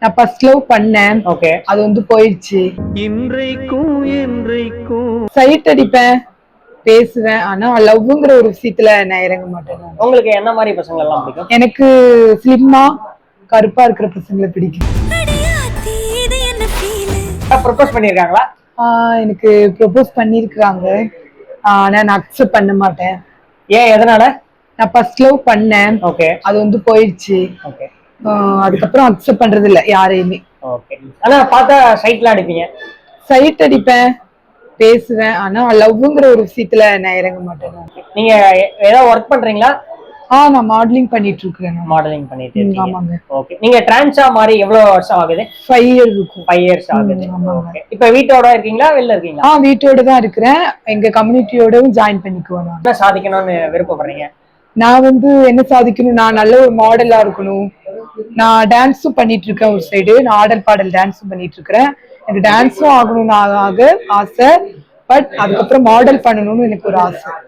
நான் first love பண்ணேன். Okay. அது வந்து போயிடுச்சு. இன்றைக்கும் என்றைக்கும் சைட் அடிப்பேன், பேசுவேன். ஆனா லவ்ங்கிற ஒரு விஷயத்துல நான் இறங்க மாட்டேன். உங்களுக்கு என்ன மாதிரி பசங்க எல்லாம் பிடிக்கும்? எனக்கு ஸ்லிம்மா கருப்பா இருக்கிற பசங்களை பிடிக்கும். ப்ரொபோஸ் பண்ணிருக்காங்களா? எனக்கு ப்ரொபோஸ் பண்ணிருக்காங்க. ஆனா நான் அக்செப்ட் பண்ண மாட்டேன். ஏன், எதனால? நான் ஃபர்ஸ்ட் லவ் பண்ணேன். ஓகே. அது வந்து போயிடுச்சு. ஓகே. அதுக்கப்புறம் அக்செப்ட் பண்றது இல்ல யாரையுமே. ஓகே. ஆனா பார்த்தா சைட்ல அடிப்பீங்க? சைட் அடிப்பேன், பேசுவேன். ஆனா லவ்ங்கிற ஒரு விஷயத்துல நான் இறங்க மாட்டேன். நீங்க ஏதாவது ஒர்க் பண்றீங்களா? நான் மாடலிங் பண்ணிட்டு இருக்கேன். மாடலிங் பண்ணிட்டு இருக்கீங்க. ஆமாங்க. ஓகே. நீங்க டிரான்ஸா மாதிரி எவ்வளவு வருஷம் ஆகுது? 5 இயர்ஸ் இருக்கும். 5 இயர்ஸ் ஆகுது. ஆமாங்க. ஓகே. இப்ப வீட்டோட இருக்கீங்களா வெளில இருக்கீங்களா? வீட்டோட தான் இருக்கிறேன். எங்க கம்யூனிட்டியோடவும் ஜாயின் பண்ணிக்குவேன். நான் என்ன சாதிக்கணும்னு விருப்பப்படுறீங்க? நான் வந்து என்ன சாதிக்கணும், நான் நல்ல ஒரு மாடலா இருக்கணும். நான் டான்ஸும் பண்ணிட்டு இருக்கேன். ஒரு சைடு நான் ஆடல் பாடல் டான்ஸும் பண்ணிட்டு இருக்கிறேன். எனக்கு டான்ஸும் ஆகணும்னு ஆசை. பட் அதுக்கப்புறம் மாடல் பண்ணணும்னு எனக்கு ஒரு ஆசை.